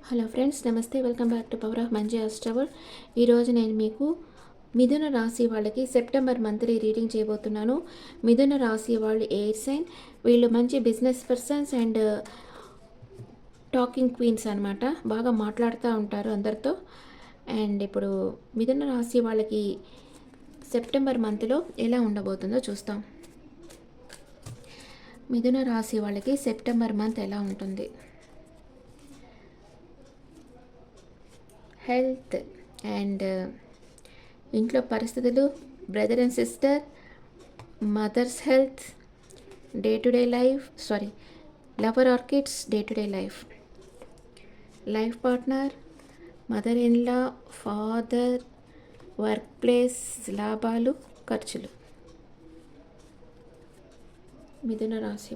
Hello friends, నమస్తే. Welcome back to power of మంచి అస్ట్రవల్. ఈరోజు నేను మీకు మిథున రాశి వాళ్ళకి సెప్టెంబర్ మంత్లీ రీడింగ్ చేయబోతున్నాను. మిథున రాశి వాళ్ళు ఎయిర్ సైన్. వీళ్ళు మంచి business persons and talking queens అనమాట. బాగా మాట్లాడుతూ ఉంటారు అందరితో. అండ్ ఇప్పుడు మిథున రాశి వాళ్ళకి సెప్టెంబర్ మంత్లో ఎలా ఉండబోతుందో చూస్తాం. మిథున రాశి వాళ్ళకి సెప్టెంబర్ మంత్ ఎలా ఉంటుంది. హెల్త్ అండ్ ఇంట్లో పరిస్థితులు, brother and sister, mother's health, day to day life, lover or kids, day to day life, life partner, mother in law, father, work place, లాభాలు, ఖర్చులు. మిథున రాశి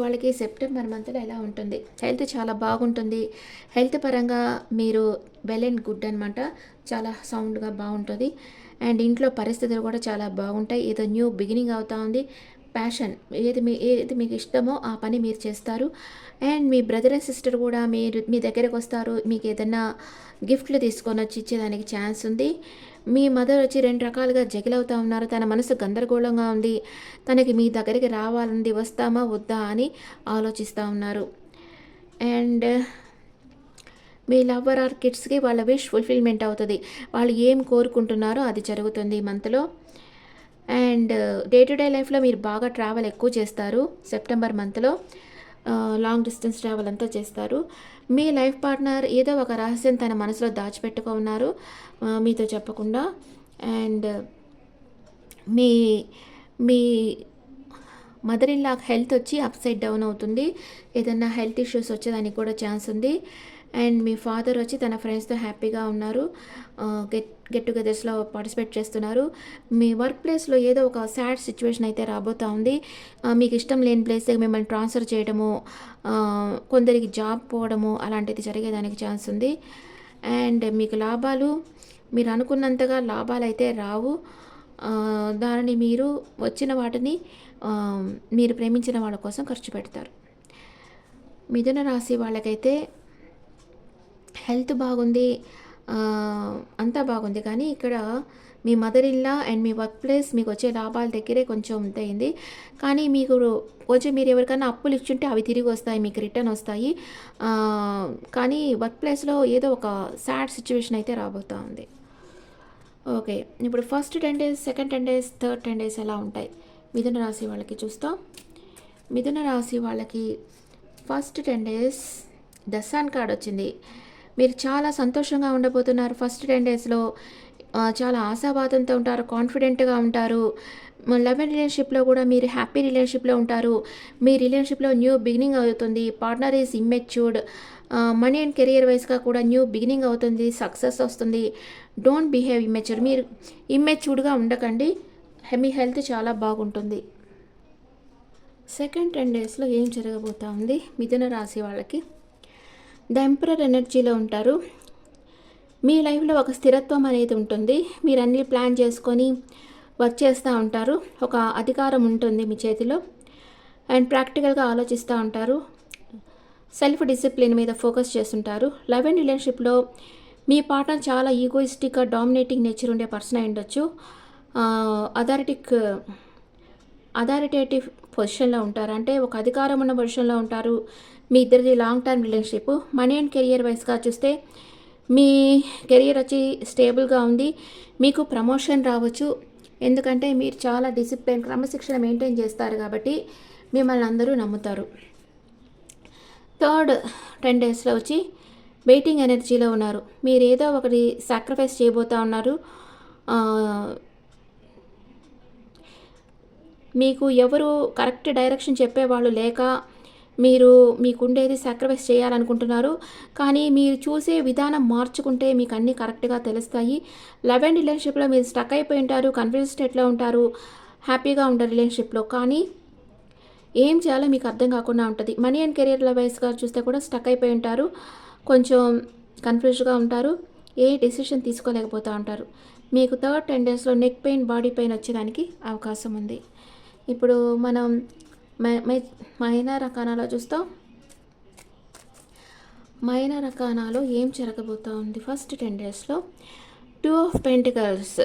వాళ్ళకి సెప్టెంబర్ మంత్లో ఎలా ఉంటుంది. హెల్త్ చాలా బాగుంటుంది. హెల్త్ పరంగా మీరు వెల్ అండ్ గుడ్ అనమాట. చాలా సౌండ్గా బాగుంటుంది. అండ్ ఇంట్లో పరిస్థితులు కూడా చాలా బాగుంటాయి. ఏదో న్యూ బిగినింగ్ అవుతా ఉంది. ప్యాషన్, ఏది మీకు ఇష్టమో ఆ పని మీరు చేస్తారు. And me brother and sister కూడా మీ దగ్గరకు వస్తారు. మీకు ఏదైనా గిఫ్ట్లు తీసుకొని వచ్చి ఇచ్చేదానికి ఛాన్స్ ఉంది. మీ మదర్ వచ్చి 2 రకాలుగా జగిలవుతూ ఉన్నారు. తన మనసు గందరగోళంగా ఉంది. తనకి మీ దగ్గరికి రావాలంది, వస్తామా వద్దా అని ఆలోచిస్తూ ఉన్నారు. అండ్ మీ లవర్ ఆర్ కిడ్స్కి వాళ్ళ విష్ ఫుల్ఫిల్మెంట్ అవుతుంది. వాళ్ళు ఏం కోరుకుంటున్నారో అది జరుగుతుంది ఈ మంత్లో. అండ్ డే టు డే లైఫ్లో మీరు బాగా ట్రావెల్ ఎక్కువ చేస్తారు. సెప్టెంబర్ మంత్లో లాంగ్ డిస్టెన్స్ ట్రావెల్ అంతా చేస్తారు. మీ లైఫ్ పార్ట్నర్ ఏదో ఒక రహస్యం తన మనసులో దాచిపెట్టుకో ఉన్నారు మీతో చెప్పకుండా. And me me mother in law health వచ్చి అప్ సైడ్ డౌన్ అవుతుంది. ఏదైనా హెల్త్ ఇష్యూస్ వచ్చేదానికి కూడా ఛాన్స్ ఉంది. అండ్ మీ ఫాదర్ వచ్చి తన ఫ్రెండ్స్తో హ్యాపీగా ఉన్నారు. గెట్ టుగెదర్స్లో పార్టిసిపేట్ చేస్తున్నారు. మీ వర్క్ ప్లేస్లో ఏదో ఒక సాడ్ సిచ్యువేషన్ అయితే రాబోతూ ఉంది. మీకు ఇష్టం లేని ప్లేస్ దగ్గర మిమ్మల్ని ట్రాన్స్ఫర్ చేయడము, కొందరికి జాబ్ పోవడము అలాంటిది జరిగేదానికి ఛాన్స్ ఉంది. అండ్ మీకు లాభాలు, మీరు అనుకున్నంతగా లాభాలు అయితే రావు. దానిని మీరు వచ్చిన వాటిని మీరు ప్రేమించిన వాళ్ళ కోసం ఖర్చు పెడతారు. మిథున రాశి వాళ్ళకైతే హెల్త్ బాగుంది, అంతా బాగుంది. కానీ ఇక్కడ మీ మదర్ ఇన్ లా అండ్ మీ వర్క్ ప్లేస్ మీకు వచ్చే లాభాల దగ్గరే కొంచెం ఉంటయింది. కానీ మీకు కొంచెం మీరు ఎవరికైనా అప్పులు ఇచ్చుంటే అవి తిరిగి వస్తాయి, మీకు రిటర్న్ వస్తాయి. కానీ వర్క్ ప్లేస్లో ఏదో ఒక సాడ్ సిచ్యువేషన్ అయితే రాబోతూ ఉంది. ఓకే, ఇప్పుడు first 10 days, second 10 days, third 10 days ఎలా ఉంటాయి మిథున రాశి వాళ్ళకి చూస్తాం. మిథున రాశి వాళ్ళకి ఫస్ట్ 10 days దసాన్ కార్డ్ వచ్చింది. మీరు చాలా సంతోషంగా ఉండబోతున్నారు. ఫస్ట్ 10 daysలో చాలా ఆశావాదంతో ఉంటారు, కాన్ఫిడెంట్గా ఉంటారు. లవ్ అండ్ రిలేషన్షిప్లో కూడా మీరు హ్యాపీ రిలేషన్షిప్లో ఉంటారు. మీ రిలేషన్షిప్లో న్యూ బిగినింగ్ అవుతుంది. Partner is immatured. Money and career వైజ్గా కూడా న్యూ బిగినింగ్ అవుతుంది, సక్సెస్ వస్తుంది. Don't behave immature. మీరు ఇమ్మెచ్యూర్డ్గా ఉండకండి. మీ హెల్త్ చాలా బాగుంటుంది. సెకండ్ 10 daysలో ఏం జరగబోతా ఉంది మిథున రాశి వాళ్ళకి. ద ఎంపరర్ ఎనర్జీలో ఉంటారు. మీ లైఫ్లో ఒక స్థిరత్వం అనేది ఉంటుంది. మీరు అన్ని ప్లాన్ చేసుకొని వర్క్ చేస్తూ ఉంటారు. ఒక అధికారం ఉంటుంది మీ చేతిలో. అండ్ ప్రాక్టికల్గా ఆలోచిస్తూ ఉంటారు. సెల్ఫ్ డిసిప్లిన్ మీద ఫోకస్ చేస్తుంటారు. లవ్ అండ్ రిలేషన్షిప్లో మీ పార్ట్నర్ చాలా ఈగోయిస్టిక్గా డామినేటింగ్ నేచర్ ఉండే పర్సన్ అయి ఉండొచ్చు. అథారిటేటివ్ పొజిషన్లో ఉంటారు. అంటే ఒక అధికారం ఉన్న పొజిషన్లో ఉంటారు. మీ ఇద్దరిది long term relationship. Money and career వైస్గా చూస్తే మీ కెరియర్ వచ్చి స్టేబుల్గా ఉంది. మీకు ప్రమోషన్ రావచ్చు. ఎందుకంటే మీరు చాలా డిసిప్లిన్, క్రమశిక్షణ మెయింటైన్ చేస్తారు కాబట్టి మిమ్మల్ని అందరూ నమ్ముతారు. థర్డ్ 10 daysలో వచ్చి వెయిటింగ్ ఎనర్జీలో ఉన్నారు. మీరు ఏదో ఒకటి సాక్రిఫైస్ చేయబోతూ ఉన్నారు. మీకు ఎవరు కరెక్ట్ డైరెక్షన్ చెప్పేవాళ్ళు లేక మీకుండేది సాక్రిఫైస్ చేయాలనుకుంటున్నారు. కానీ మీరు చూసే విధానం మార్చుకుంటే మీకు అన్నీ కరెక్ట్గా తెలుస్తాయి. లవ్ అండ్ రిలేషన్షిప్లో మీరు స్టక్ అయిపోయి ఉంటారు, కన్ఫ్యూజ్ స్టేట్లో ఉంటారు, హ్యాపీగా ఉంటారు రిలేషన్షిప్లో. కానీ ఏం చేయాలో మీకు అర్థం కాకుండా ఉంటుంది. మనీ అండ్ కెరియర్ వైస్గా చూస్తే కూడా స్టక్ అయిపోయి ఉంటారు, కొంచెం కన్ఫ్యూజ్గా ఉంటారు, ఏ డెసిషన్ తీసుకోలేకపోతూ ఉంటారు. మీకు థర్డ్ 10 daysలో నెక్ పెయిన్, బాడీ పెయిన్ వచ్చేదానికి అవకాశం ఉంది. ఇప్పుడు మనం మైనర్ అర్కానాలో చూస్తాం. మైనర్ అర్కానాలో ఏం జరగబోతా ఉంది ఫస్ట్ 10 డేస్లో? 2 ఆఫ్ పెంటికల్స్.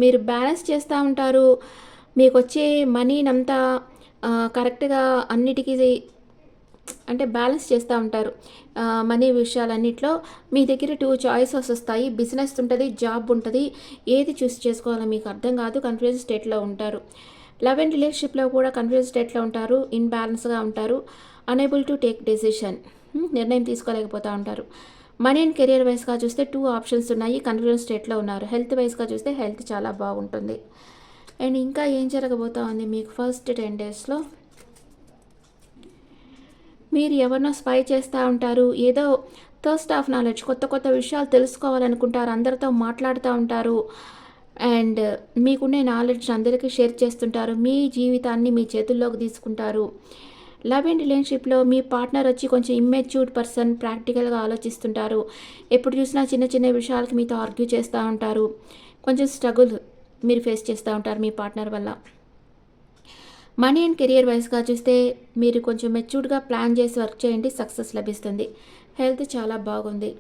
మీరు బ్యాలెన్స్ చేస్తూ ఉంటారు. మీకు వచ్చే మనీనంతా కరెక్ట్గా అన్నిటికీ అంటే బ్యాలెన్స్ చేస్తూ ఉంటారు. మనీ విషయాలన్నింటిలో మీ దగ్గర 2 చాయిసెస్ వస్తాయి. బిజినెస్ ఉంటుంది, జాబ్ ఉంటుంది. ఏది చూస్ చేసుకోవాలో మీకు అర్థం కాదు. కన్ఫ్యూజన్ స్టేట్లో ఉంటారు. లవ్ అండ్ రిలేషన్షిప్లో కూడా కన్ఫ్యూజన్ స్టేట్లో ఉంటారు. ఇన్బ్యాలెన్స్గా ఉంటారు. అనేబుల్ టు టేక్ డెసిషన్, నిర్ణయం తీసుకోలేకపోతూ ఉంటారు. మనీ అండ్ కెరియర్ వైజ్గా చూస్తే 2 ఆప్షన్స్ ఉన్నాయి. కన్ఫ్యూజన్ స్టేట్లో ఉన్నారు. హెల్త్ వైజ్గా చూస్తే హెల్త్ చాలా బాగుంటుంది. అండ్ ఇంకా ఏం జరగబోతా ఉంది మీకు ఫస్ట్ 10 డేస్లో? మీరు ఎవరినో స్పై చేస్తూ ఉంటారు. ఏదో థర్స్ట్ ఆఫ్ నాలెడ్జ్, కొత్త కొత్త విషయాలు తెలుసుకోవాలనుకుంటారు. అందరితో మాట్లాడుతూ ఉంటారు. అండ్ మీకునే నాలెడ్జ్ అందరికీ షేర్ చేస్తుంటారు. మీ జీవితాన్ని మీ చేతుల్లోకి తీసుకుంటారు. లవ్ అండ్ రిలేషన్షిప్లో మీ పార్ట్నర్ వచ్చి కొంచెం ఇమ్మెచ్యూర్డ్ పర్సన్, ప్రాక్టికల్గా ఆలోచిస్తుంటారు. ఎప్పుడు చూసినా చిన్న చిన్న విషయాలకి మీతో ఆర్గ్యూ చేస్తూ ఉంటారు. కొంచెం స్ట్రగుల్ మీరు ఫేస్ చేస్తూ ఉంటారు మీ పార్ట్నర్ వల్ల. మనీ అండ్ కెరియర్ వైజ్గా చూస్తే మీరు కొంచెం మెచ్యూర్డ్గా ప్లాన్ చేసి వర్క్ చేయండి, సక్సెస్ లభిస్తుంది. హెల్త్ చాలా బాగుంది.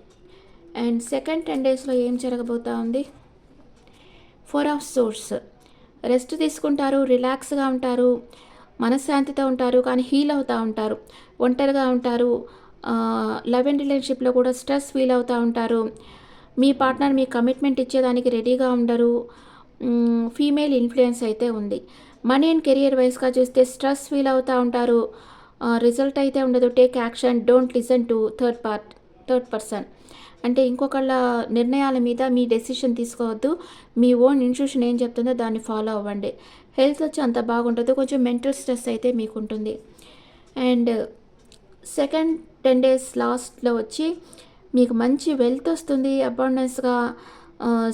అండ్ సెకండ్ 10 డేస్లో ఏం జరగబోతా ఉంది? 4 ఆఫ్ సోర్స్. రెస్ట్ తీసుకుంటారు, రిలాక్స్గా ఉంటారు, మనశ్శాంతితో ఉంటారు, కానీ హీల్ అవుతూ ఉంటారు. ఒంటరిగా ఉంటారు. లవ్ అండ్ రిలేషన్షిప్లో కూడా స్ట్రెస్ ఫీల్ అవుతూ ఉంటారు. మీ పార్ట్నర్ మీ కమిట్మెంట్ ఇచ్చేదానికి రెడీగా ఉండరు. ఫీమేల్ ఇన్ఫ్లుయెన్స్ అయితే ఉంది. మనీ అండ్ కెరియర్ వైజ్గా చూస్తే స్ట్రెస్ ఫీల్ అవుతూ ఉంటారు. రిజల్ట్ అయితే ఉండదు. Take action, don't listen to third person. అంటే ఇంకొకళ్ళ నిర్ణయాల మీద మీ డెసిషన్ తీసుకోవద్దు. మీ ఓన్ ఇన్స్ట్యూషన్ ఏం చెప్తుందో దాన్ని ఫాలో అవ్వండి. హెల్త్ వచ్చి అంత బాగుంటుంది. కొంచెం మెంటల్ స్ట్రెస్ అయితే మీకు ఉంటుంది. అండ్ సెకండ్ 10 డేస్ లాస్ట్లో వచ్చి మీకు మంచి వెల్త్ వస్తుంది. అబాండెన్స్గా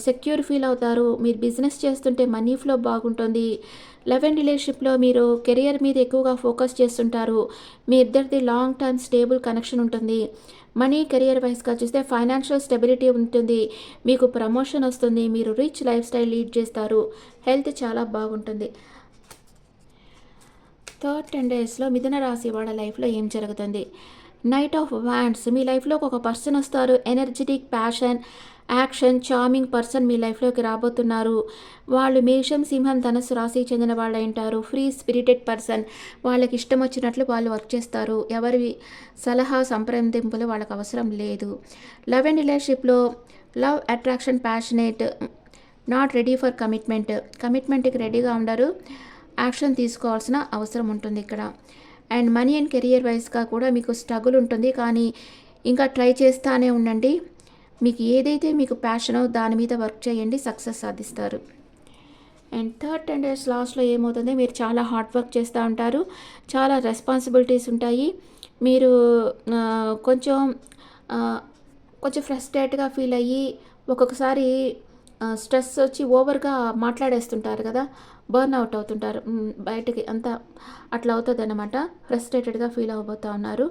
సెక్యూర్ ఫీల్ అవుతారు. మీరు బిజినెస్ చేస్తుంటే మనీ ఫ్లో బాగుంటుంది. లవ్ అండ్ రిలేషన్షిప్లో మీరు కెరియర్ మీద ఎక్కువగా ఫోకస్ చేస్తుంటారు. మీ ఇద్దరిది లాంగ్ టర్మ్ స్టేబుల్ కనెక్షన్ ఉంటుంది. మనీ కెరియర్ వైజ్గా చూస్తే ఫైనాన్షియల్ స్టెబిలిటీ ఉంటుంది. మీకు ప్రమోషన్ వస్తుంది. మీరు రిచ్ లైఫ్ స్టైల్ లీడ్ చేస్తారు. హెల్త్ చాలా బాగుంటుంది. థర్డ్ 10 డేస్లో మిథున రాశి వాళ్ళ లైఫ్లో ఏం జరుగుతుంది? Knight of wands. మీ లైఫ్లోకి ఒక పర్సన్ వస్తారు. Energetic, passion, action, charming person మీ లైఫ్లోకి రాబోతున్నారు. వాళ్ళు మేషం, సింహం, ధనస్సు రాశికి చెందిన వాళ్ళు ఉంటారు. Free spirited person. వాళ్ళకి ఇష్టం వచ్చినట్లు వాళ్ళు వర్క్ చేస్తారు. ఎవరి సలహా సంప్రదింపులు వాళ్ళకి అవసరం లేదు. లవ్ అండ్ రిలేషన్షిప్లో love, attraction, passionate, not ready for కమిట్మెంట్కి రెడీగా ఉండరు. యాక్షన్ తీసుకోవాల్సిన అవసరం ఉంటుంది ఇక్కడ. అండ్ మనీ అండ్ కెరియర్ వైజ్గా కూడా మీకు స్ట్రగుల్ ఉంటుంది, కానీ ఇంకా ట్రై చేస్తూనే ఉండండి. మీకు ఏదైతే మీకు ప్యాషనో దాని మీద వర్క్ చేయండి, సక్సెస్ సాధిస్తారు. అండ్ థర్డ్ 10 డేస్ లాస్ట్లో ఏమవుతుంది? మీరు చాలా హార్డ్ వర్క్ చేస్తూ ఉంటారు. చాలా రెస్పాన్సిబిలిటీస్ ఉంటాయి. మీరు కొంచెం కొంచెం ఫ్రస్ట్రేట్గా ఫీల్ అయ్యి ఒక్కొక్కసారి స్ట్రెస్ వచ్చి ఓవర్గా మాట్లాడేస్తుంటారు కదా, బర్న్ అవుట్ అవుతుంటారు. బయటకి అంతా అట్లా అవుతుంది అన్నమాట. ఫ్రస్ట్రేటెడ్గా ఫీల్ అవ్వబోతూ ఉన్నారు.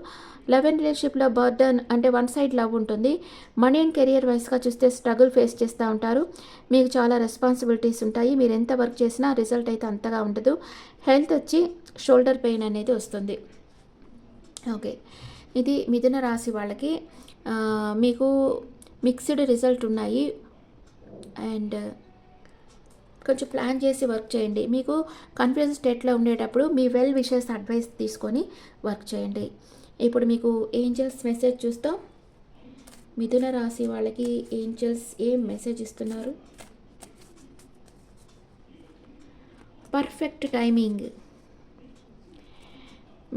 లవ్ అండ్ రిలేషన్షిప్లో బర్డన్ అంటే వన్ సైడ్ లవ్ ఉంటుంది. మనీ అండ్ కెరియర్ వైస్గా చూస్తే స్ట్రగుల్ ఫేస్ చేస్తూ ఉంటారు. మీకు చాలా రెస్పాన్సిబిలిటీస్ ఉంటాయి. మీరు ఎంత వర్క్ చేసినా రిజల్ట్ అయితే అంతగా ఉండదు. హెల్త్ వచ్చి షోల్డర్ పెయిన్ అనేది వస్తుంది. ఓకే, ఇది మిథున రాశి వాళ్ళకి. మీకు మిక్స్డ్ రిజల్ట్ ఉన్నాయి. అండ్ కొంచెం ప్లాన్ చేసి వర్క్ చేయండి. మీకు కన్ఫ్యూజన్ స్టేట్లో ఉండేటప్పుడు మీ వెల్ విషెస్ అడ్వైస్ తీసుకొని వర్క్ చేయండి. ఇప్పుడు మీకు ఏంజల్స్ మెసేజ్ చూస్తాం. మిథున రాశి వాళ్ళకి ఏంజల్స్ ఏం మెసేజ్ ఇస్తున్నారు? Perfect timing.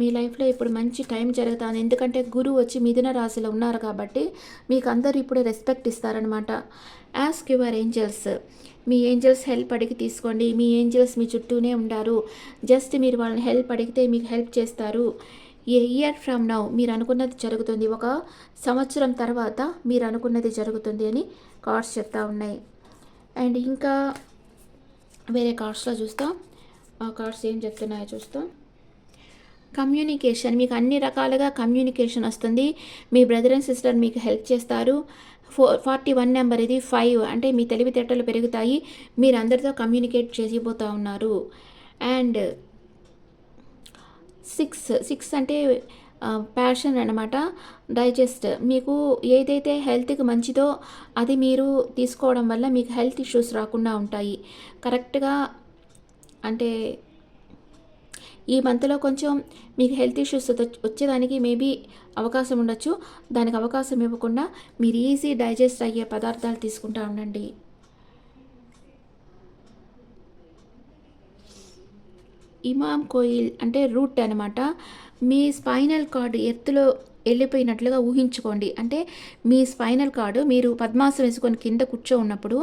మీ లైఫ్లో ఇప్పుడు మంచి టైం జరుగుతుంది. ఎందుకంటే గురువు వచ్చి మిథున రాశిలో ఉన్నారు కాబట్టి మీకు అందరూ ఇప్పుడు రెస్పెక్ట్ ఇస్తారనమాట. Ask your angels. Me angels help అడిగి తీసుకోండి. మీ ఏంజల్స్ మీ చుట్టూనే ఉంటారు. జస్ట్ మీరు వాళ్ళని హెల్ప్ అడిగితే మీకు హెల్ప్ చేస్తారు. ఏ ఇయర్ ఫ్రమ్ నౌ మీరు అనుకున్నది జరుగుతుంది. ఒక సంవత్సరం తర్వాత మీరు అనుకున్నది జరుగుతుంది అని కార్డ్స్ చెప్తా ఉన్నాయి. అండ్ ఇంకా వేరే కార్డ్స్లో చూస్తాం. ఆ కార్డ్స్ ఏం చెప్తున్నాయో చూస్తాం. కమ్యూనికేషన్. మీకు అన్ని రకాలుగా కమ్యూనికేషన్ వస్తుంది. మీ బ్రదర్ అండ్ సిస్టర్ మీకు హెల్ప్ చేస్తారు. 41 నెంబర్ ఇది. 5 అంటే మీ తెలివితేటలు పెరుగుతాయి. మీరు అందరితో కమ్యూనికేట్ చేసిపోతూ ఉన్నారు. అండ్ సిక్స్ అంటే ప్యాషన్ అనమాట. డైజెస్ట్ మీకు ఏదైతే హెల్త్‌కి మంచిదో అది మీరు తీసుకోవడం వల్ల మీకు హెల్త్ ఇష్యూస్ రాకుండా ఉంటాయి. కరెక్ట్‌గా అంటే ఈ మంత్‌లో కొంచెం మీకు హెల్త్ ఇష్యూస్ వచ్చేదానికి మేబీ అవకాశం ఉండొచ్చు. దానికి అవకాశం ఇవ్వకుండా మీరు ఈజీ డైజెస్ట్ అయ్యే పదార్థాలు తీసుకుంటా ఉండండి. ఇమామ్ కోయిల్ అంటే రూట్ అనమాట. మీ స్పైనల్ కార్డ్ ఎత్తులో వెళ్ళిపోయినట్లుగా ఊహించుకోండి. అంటే మీ స్పైనల్ కార్డ్ మీరు పద్మాసనం వేసుకొని కింద కూర్చో ఉన్నప్పుడు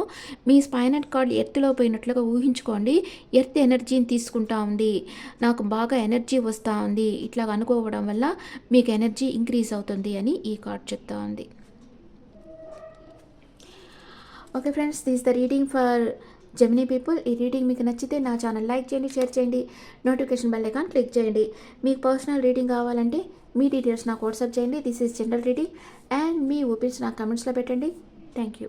మీ స్పైనల్ కార్డ్ ఎత్తులో పోయినట్లుగా ఊహించుకోండి. ఎర్త్ ఎనర్జీని తీసుకుంటా ఉంది. నాకు బాగా ఎనర్జీ వస్తూ ఉంది. ఇట్లా అనుకోవడం వల్ల మీకు ఎనర్జీ ఇంక్రీజ్ అవుతుంది అని ఈ కార్డ్ చెప్తా ఉంది. Okay friends, this the reading for Gemini people. ఈ రీడింగ్ మీకు నచ్చితే నా ఛానల్ లైక్ చేయండి, షేర్ చేయండి, నోటిఫికేషన్ బెల్ ఐకాన్ క్లిక్ చేయండి. మీకు పర్సనల్ రీడింగ్ కావాలంటే మీ డీటెయిల్స్ నాకు వాట్సాప్ చేయండి. This is general reading and me opinions నాకు కమెంట్స్లో పెట్టండి. Thank you.